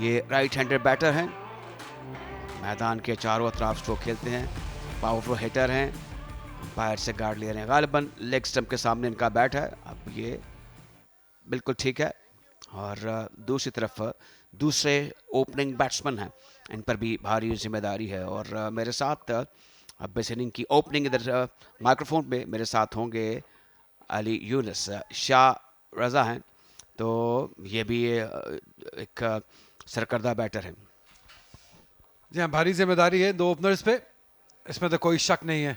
ये right handed batter हैं, मैदान के चारों तरफ स्ट्रोक खेलते हैं, पावरफुल हिटर हैं, अंपायर से गार्ड ले रहे हैं, गालिबन लेग स्टंप के सामने इनका बैट है। अब ये बिल्कुल ठीक है। और दूसरी तरफ दूसरे ओपनिंग बैट्समैन हैं, इन पर भी भारी जिम्मेदारी है। और मेरे साथ अब इस इनिंग की ओपनिंग इधर माइक्रोफोन पे मेरे साथ होंगे अली यूनुस, शाह रज़ा हैं, तो ये भी एक सरकर्दा बैटर है। जी हाँ, भारी जिम्मेदारी है दो ओपनर्स पे, इसमें तो कोई शक नहीं है।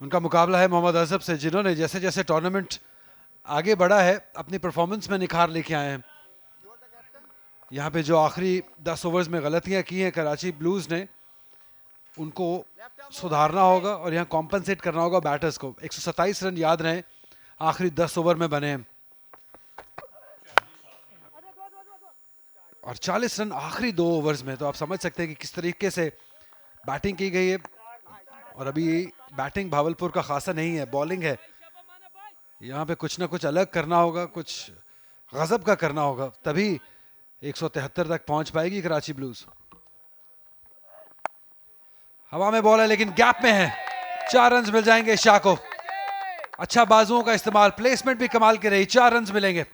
उनका मुकाबला है मोहम्मद अजहब से, जिन्होंने जैसे जैसे टूर्नामेंट आगे बढ़ा है अपनी परफॉर्मेंस में निखार लेके आए हैं। यहाँ पे जो आखिरी 10 ओवर्स में गलतियाँ की हैं कराची ब्लूज ने, उनको सुधारना होगा और यहाँ कॉम्पनसेट करना होगा बैटर्स को। 127 रन याद रहे आखिरी 10 ओवर में बने हैं और 40 रन आखिरी 2 ओवर्स में, तो आप समझ सकते हैं कि किस तरीके से बैटिंग की गई है। और अभी बैटिंग भावलपुर का खासा नहीं है, बॉलिंग है। यहाँ पे कुछ ना कुछ अलग करना होगा, कुछ गजब का करना होगा, तभी 173 तक पहुंच पाएगी कराची ब्लूज। हवा में बॉल है लेकिन गैप में है, 4 रन मिल जाएंगे शाह को। अच्छा बाजुओं का इस्तेमाल, प्लेसमेंट भी कमाल की रही, 4 रन मिलेंगे।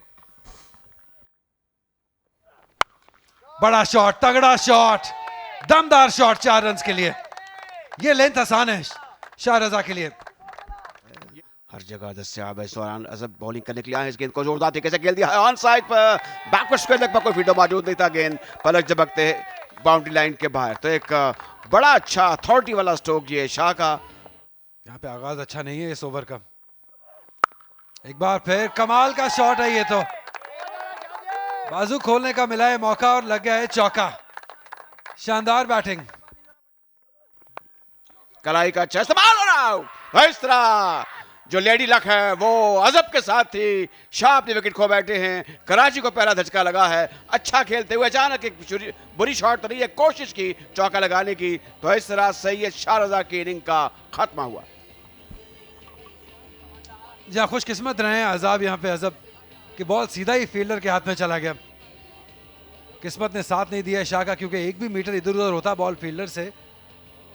बड़ा शॉट, तगड़ा शॉट, दमदार शॉट 4 रन के लिए। ये लेंथ आसान है शाह रजा के लिए। हर जगह दस्तियाब है इस दौरान। अजहब बॉलिंग करने के लिए आए, इस गेंद को जोरदार तरीके से खेल दिया है ऑन साइड पर, बैकवर्ड स्क्वायर लेग पर कोई फील्डर मौजूद नहीं था, गेंद पलक झपकते बाउंड्री लाइन के बाहर। तो एक बड़ा अच्छा अथॉरिटी वाला स्ट्रोक ये शाह का। यहाँ पे आगाज अच्छा नहीं है इस ओवर का। एक बार फिर कमाल का शॉट है ये, तो बाजू खोलने का मिला है मौका और लग गया है चौका। शानदार बैटिंग, कलाई का अच्छा इस्तेमाल हो रहा है। इस तरह जो लेडी लक है वो अजहब के साथ थी, शाह अपने विकेट खो बैठे हैं। कराची को पहला धचका लगा है, अच्छा खेलते हुए अचानक एक बुरी शॉट तो नहीं है, कोशिश की चौका लगाने की, तो इस तरह सैयद शाह रजा की इनिंग का खात्मा हुआ। जहाँ खुशकिस्मत रहे हैं अजाब, यहाँ पे अजहब कि बॉल सीधा ही फील्डर के हाथ में चला गया। किस्मत ने साथ नहीं दिया शाह का, क्योंकि एक भी मीटर इधर उधर होता बॉल फील्डर से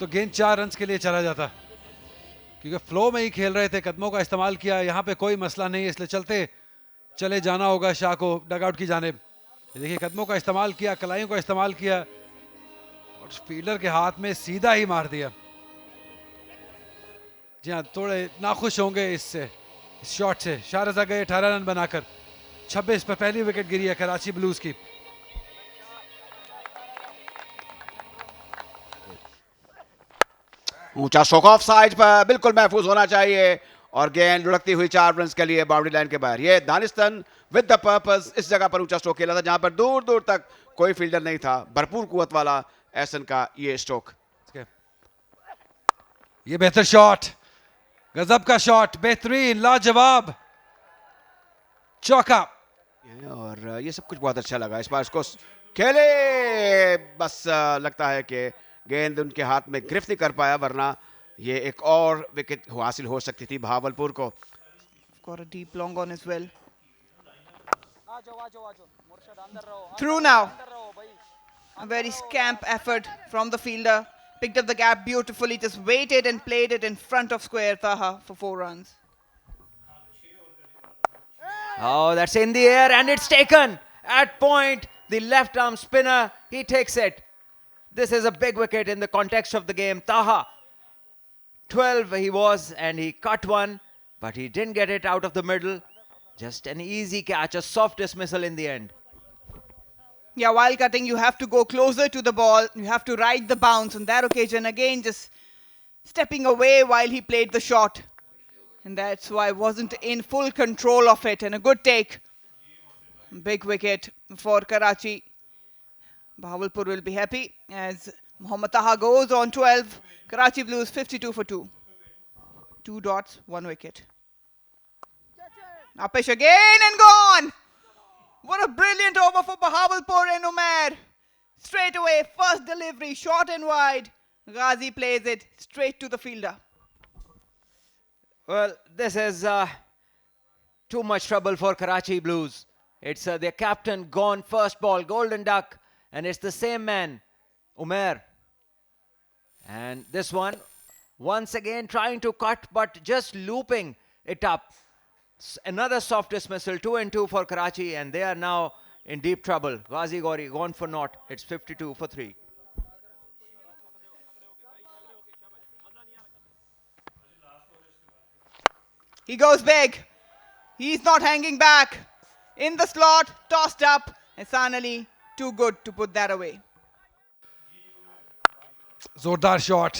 तो गेंद 4 रन के लिए चला जाता, क्योंकि फ्लो में ही खेल रहे थे। कदमों का इस्तेमाल किया, यहाँ पे कोई मसला नहीं है, इसलिए चले जाना होगा शाह को डगआउट की जानिब। देखिए कदमों का इस्तेमाल किया, कलाइयों का इस्तेमाल किया और फील्डर के हाथ में सीधा ही मार दिया। जी हाँ, थोड़े नाखुश होंगे इससे, इस शॉट से। शाह रजा गए 18 रन बनाकर, 26 पर पहली विकेट गिरी है कराची ब्लूज की। ऊंचा स्ट्रोक ऑफ साइड पर बिल्कुल महफूज होना चाहिए और गेंद लुढ़कती हुई 4 रन के लिए बाउंड्री लाइन के बाहर। ये दानिस्तान विद द पर्पस इस जगह पर ऊंचा स्ट्रोक खेला था जहां पर दूर दूर तक कोई फील्डर नहीं था। भरपूर कुवत वाला एहसन का ये स्ट्रोक। ये बेहतर शॉट, गजब का शॉट, बेहतरीन, लाजवाब चौका। और ये सब कुछ बहुत अच्छा लगा इस बार इसको खेले, बस लगता है कि गेंद उनके हाथ में गिरफ्त नहीं कर पाया, वरना ये एक और विकेट हासिल हो सकती थी भावलपुर को। Got a deep long on as well. Through now. A very scamp effort from the fielder. Picked up the gap beautifully, just waited and played it in front of square Taha for 4 runs. Oh, that's in the air and it's taken at point. The left arm spinner, he takes it. This is a big wicket in the context of the game. Taha, 12 he was and he cut one, but he didn't get it out of the middle. Just an easy catch, a soft dismissal in the end. Yeah, while cutting, you have to go closer to the ball. You have to ride the bounce. On that occasion, again, just stepping away while he played the shot. And that's why I wasn't in full control of it. And a good take. Big wicket for Karachi. Bahawalpur will be happy as Mohammad Taha goes on 12. Karachi Blues 52 for 2. 2 dots, 1 wicket. Upish again and gone. What a brilliant over for Bahawalpur and Umair. Straight away, first delivery, short and wide. Ghazi plays it straight to the fielder. Well, this is too much trouble for Karachi Blues. It's their captain gone, first ball, golden duck, and it's the same man, Umair. And this one, once again trying to cut, but just looping it up. Another soft dismissal, 2-2 for Karachi, and they are now in deep trouble. Ghazi Gauri gone for naught. It's 52 for 3. He goes big. He's not hanging back. In the slot, tossed up. Ehsan Ali, too good to put that away. जोरदार shot,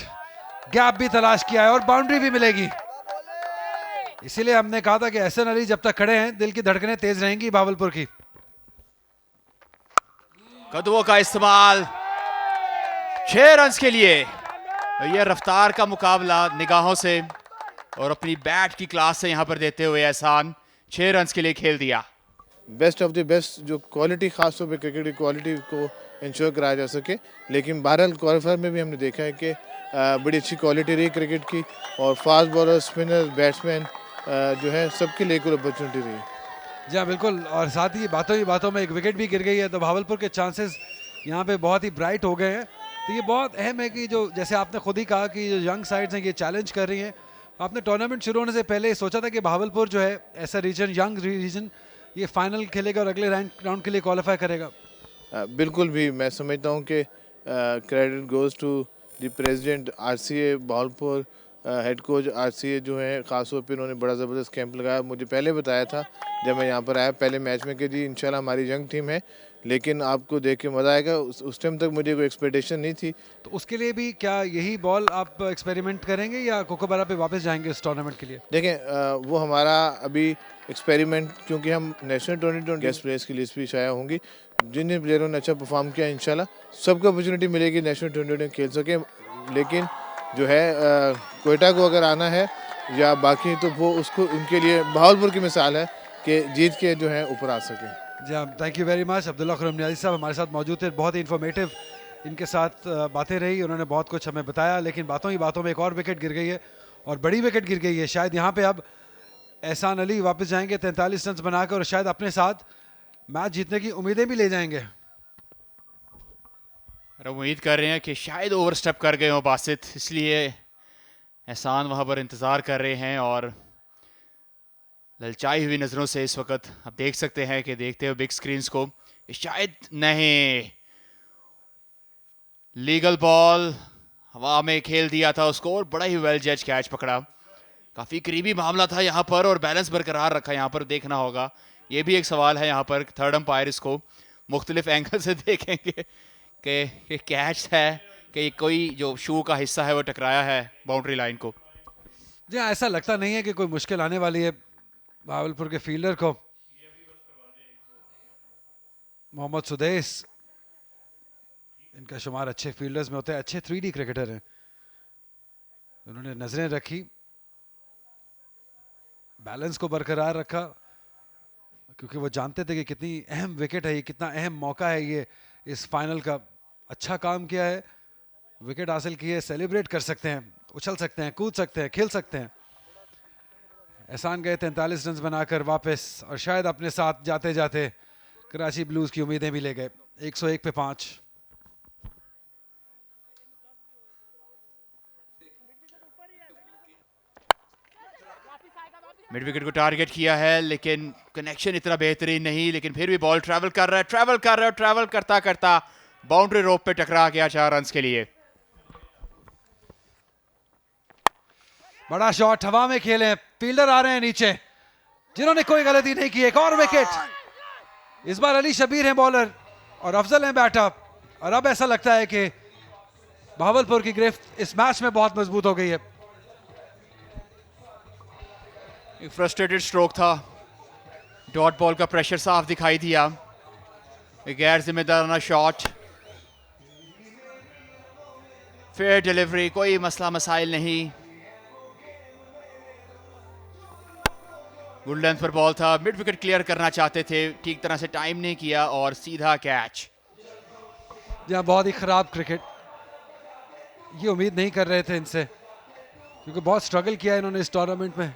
gap भी तलाश किया है और boundary भी मिलेगी. इसीलिए हमने कहा था कि एहसन अली जब तक खड़े हैं दिल की धड़कनें तेज रहेंगी भावलपुर की. कदमों का इस्तेमाल 6 रन्स के लिए. ये रफ्तार का मुकाबला निगाहों से और अपनी बैट की क्लास से यहाँ पर देते हुए एहसान 6 रन्स के लिए खेल दिया. बेस्ट ऑफ द बेस्ट जो क्वालिटी, खास तौर पे क्रिकेट की क्वालिटी को इंश्योर कराया जा सके. लेकिन बहरहाल क्वालिफायर में भी हमने देखा है कि बड़ी अच्छी क्वालिटी रही क्रिकेट की, और फास्ट बॉलर, स्पिनर, बैट्समैन जो है सबके लिए कोई अपॉर्चुनिटी रही. जी हाँ बिल्कुल. और साथ ही बातों में एक विकेट भी गिर गई है, तो भावलपुर के चांसेस यहाँ पे बहुत ही ब्राइट हो गए हैं. तो ये बहुत अहम है कि जो, जैसे आपने खुद ही कहा कि जो यंग साइड्स हैं ये चैलेंज कर रही हैं. आपने टूर्नामेंट शुरू होने से पहले सोचा था कि भावलपुर जो है ऐसा रीजन, यंग रीजन, ये फाइनल खेलेगा और अगले राउंड के लिए क्वालिफाई करेगा. बिल्कुल भी मैं समझता हूँ कि credit goes to the president RCA Bahawalpur, head coach RCA जो है, ख़ास तौर पे उन्होंने बड़ा ज़बरदस्त कैंप लगाया. मुझे पहले बताया था जब मैं यहाँ पर आया पहले मैच में कि जी इंशाल्लाह हमारी यंग टीम है, लेकिन आपको देख के मज़ा आएगा. उस टाइम तक मुझे कोई एक्सपेक्टेशन नहीं थी. तो उसके लिए भी क्या यही बॉल आप एक्सपेरिमेंट करेंगे या कोकोबारा पे वापस जाएंगे इस टूर्नामेंट के लिए? देखें वो हमारा अभी एक्सपेरिमेंट, क्योंकि हम नेशनल 2020 गेस्ट प्लेयर्स की लिस्ट भी शाया होंगी. जिन जिन प्लेयरों ने अच्छा परफॉर्म किया इंशाल्लाह सबको अपॉर्चुनिटी मिलेगी नेशनल 2020 खेल सके. लेकिन जो है कोयटा को अगर आना है या बाकी, तो वो उसको उनके लिए भावलपुर की मिसाल है कि जीत के जो है ऊपर आ सके. जी हाँ, thank you very much. Abdullah Khurram Niazi साहब हमारे साथ मौजूद थे. बहुत ही इन्फॉर्मेटिव इनके साथ बातें रही, उन्होंने बहुत कुछ हमें बताया. लेकिन बातों ही बातों में एक और विकेट गिर गई है, और बड़ी विकेट गिर गई है. शायद यहाँ पे अब एहसान अली वापस जाएंगे 43 रन बनाकर, और शायद अपने साथ मैच जीतने की उम्मीदें भी ले जाएंगे. और उम्मीद कर रहे हैं कि शायद ओवर स्टेप कर गए हो बासित, इसलिए एहसान वहाँ पर इंतज़ार कर रहे हैं. और ललचाई हुई नज़रों से इस वक्त आप देख सकते हैं कि देखते हो बिग स्क्रीन्स को, शायद नहीं, लीगल बॉल हवा में खेल दिया था उसको, और बड़ा ही वेल जज कैच पकड़ा. काफ़ी करीबी मामला था यहाँ पर, और बैलेंस बरकरार रखा. यहाँ पर देखना होगा, ये भी एक सवाल है यहाँ पर. थर्ड अंपायर इसको मुख्तलिफ एंगल से देखेंगे कि कैच है कि कोई जो शू का हिस्सा है वो टकराया है बाउंड्री लाइन को. जी हाँ, ऐसा लगता नहीं है कि कोई मुश्किल आने वाली है भावलपुर के फील्डर को. मोहम्मद सुदेश, इनका शुमार अच्छे फील्डर्स में होता है, अच्छे 3D क्रिकेटर हैं. उन्होंने नजरें रखी, बैलेंस को बरकरार रखा, क्योंकि वो जानते थे कि कितनी अहम विकेट है ये, कितना अहम मौका है ये इस फाइनल का. अच्छा काम किया है, विकेट हासिल की है, सेलिब्रेट कर सकते हैं, उछल सकते हैं, कूद सकते हैं, खेल सकते हैं. एहसान गए 43 रन बनाकर वापस, और शायद अपने साथ जाते जाते कराची ब्लूज की उम्मीदें भी ले गए. 101 पे 5. मिड विकेट को टारगेट किया है, लेकिन कनेक्शन इतना बेहतरीन नहीं. लेकिन फिर भी बॉल ट्रैवल कर रहा है, ट्रैवल करता करता बाउंड्री रोप पे टकरा गया 4 रन के लिए. बड़ा शॉट हवा में खेले, फील्डर आ रहे हैं नीचे जिन्होंने कोई गलती नहीं की. एक और विकेट. इस बार अली शबीर हैं बॉलर और अफजल हैं बैटअप, और अब ऐसा लगता है कि भावलपुर की गिरफ्त इस मैच में बहुत मजबूत हो गई है. एक फ्रस्ट्रेटेड स्ट्रोक था, डॉट बॉल का प्रेशर साफ दिखाई दिया. एक गैर जिम्मेदाराना शॉट, फेयर डिलीवरी, कोई मसला मसाइल नहीं. गुड लेंथ पर बॉल था, मिड विकेट क्लियर करना चाहते थे, ठीक तरह से टाइम नहीं किया और सीधा कैच. जहाँ बहुत ही खराब क्रिकेट, ये उम्मीद नहीं कर रहे थे इनसे, क्योंकि बहुत स्ट्रगल किया इन्होंने इस टूर्नामेंट में.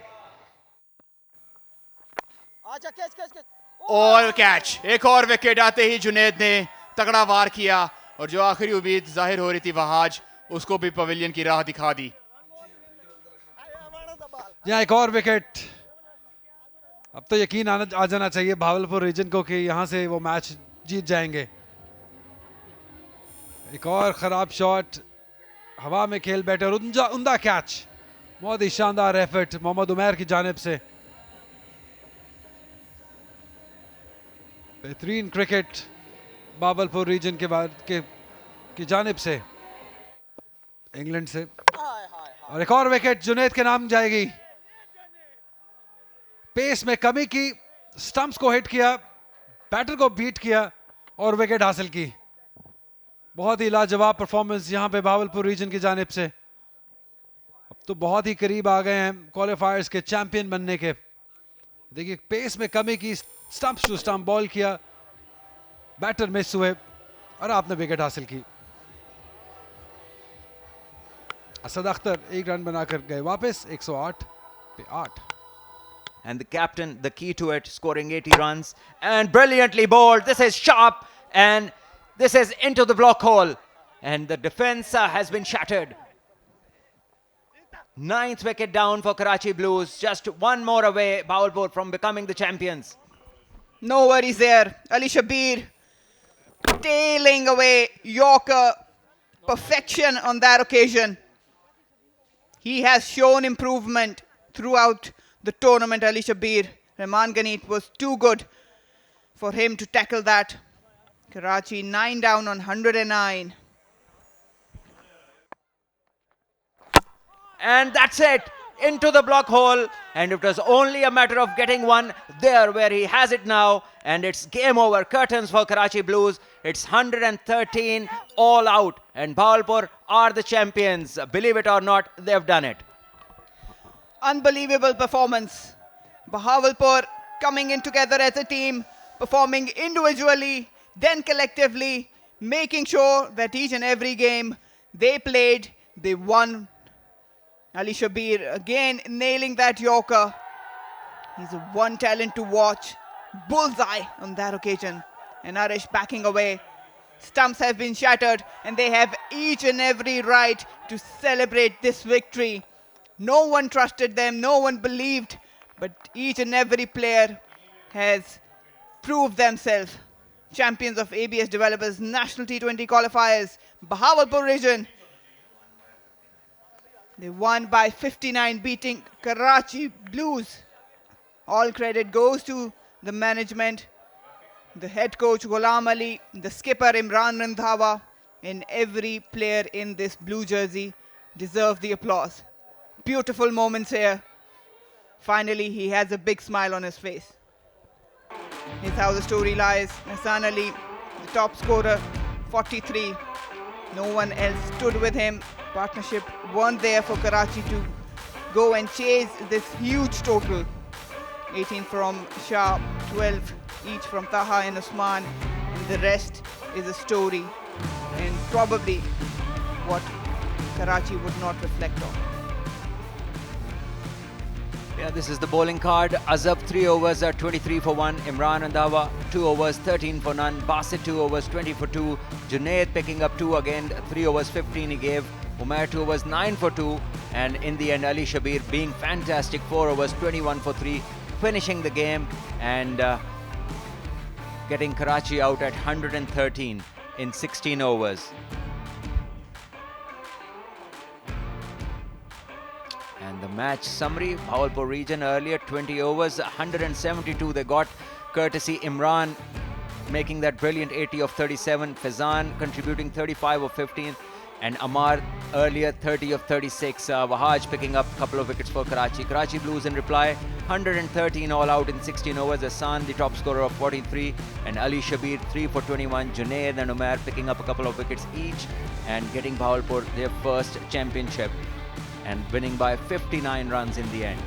और कैच, एक और विकेट आते ही जुनेद ने तगड़ा वार किया और जो आखिरी उम्मीद जाहिर हो रही थी वहाज, उसको भी पवेलियन की राह दिखा दी। यहाँ एक और विकेट। अब तो यकीन आ जाना चाहिए भावलपुर रीजन को कि यहाँ से वो मैच जीत जाएंगे। एक और खराब शॉट, हवा में खेल बैठे और उमदा कैच, बहुत ही शानदार एफर्ट मोहम्मद उमैर की जानिब से। बेहतरीन क्रिकेट भावलपुर रीजन के बाद की जानिब से इंग्लैंड से। और एक और विकेट जुनैद के नाम जाएगी। पेस में कमी की, स्टंप्स को हिट किया, बैटर को बीट किया और विकेट हासिल की। बहुत ही लाजवाब परफॉर्मेंस यहां पे भावलपुर रीजन की जानिब से। अब तो बहुत ही करीब आ गए हैं क्वालिफायर्स के चैंपियन बनने के। देखिए पेस में कमी की, स्टंप्स टू स्टंप बॉल किया, बैटर मिस हुए और आपने विकेट हासिल की। असद अख्तर एक रन बनाकर गए वापस 108 पे 8। And the captain, the key to it, scoring 80 runs and brilliantly bowled. This is sharp and this is into the block hole and the defense has been shattered. 9th wicket down for Karachi Blues. Just one more away, Bahawalpur, from becoming the champions. No worries there. Ali Shabir tailing away Yorker. Perfection on that occasion. He has shown improvement throughout the tournament, Ali Shabir. Rahman Gani, it was too good for him to tackle that. Karachi 9 down on 109. And that's it, into the block hole, and it was only a matter of getting one there where he has it now, and it's game over. Curtains for Karachi Blues. It's 113 all out, and Bahawalpur are the champions. Believe it or not, they've done it. Unbelievable performance. Bahawalpur coming in together as a team, performing individually, then collectively, making sure that each and every game they played, they won. Ali Shabir again nailing that Yorker. He's a one talent to watch. Bullseye on that occasion. And Arish backing away. Stumps have been shattered and they have each and every right to celebrate this victory. No one trusted them, no one believed, but each and every player has proved themselves. Champions of ABS Developers National T20 qualifiers, Bahawalpur region. They won by 59, beating Karachi Blues. All credit goes to the management, the head coach Ghulam Ali, the skipper Imran Randhawa, and every player in this blue jersey deserve the applause. Beautiful moments here. Finally, he has a big smile on his face. Here's how the story lies. Hassan Ali, the top scorer, 43. No one else stood with him. Partnership weren't there for Karachi to go and chase this huge total. 18 from Shah, 12 each from Taha and Usman, and the rest is a story and probably what Karachi would not reflect on. Yeah, this is the bowling card. Azab 3 overs are 23 for 1. Imran Randhawa 2 overs 13 for none. Basit 2 overs 20 for 2. Junaid picking up 2 again, 3 overs 15 he gave. Umair 2 overs 9 for 2, and in the end Ali Shabir being fantastic, 4 overs 21 for 3, finishing the game and getting Karachi out at 113 in 16 overs. And the match summary, Bahawalpur region earlier 20 overs, 172 they got, courtesy Imran making that brilliant 80 of 37, Fazan contributing 35 of 15, and Amar earlier 30 of 36. Wahaj picking up a couple of wickets for Karachi. Karachi Blues in reply 113 all out in 16 overs. Hassan the top scorer of 43 and Ali Shabir 3 for 21. Junaid and Umair picking up a couple of wickets each and getting Bahawalpur their first championship and winning by 59 runs in the end.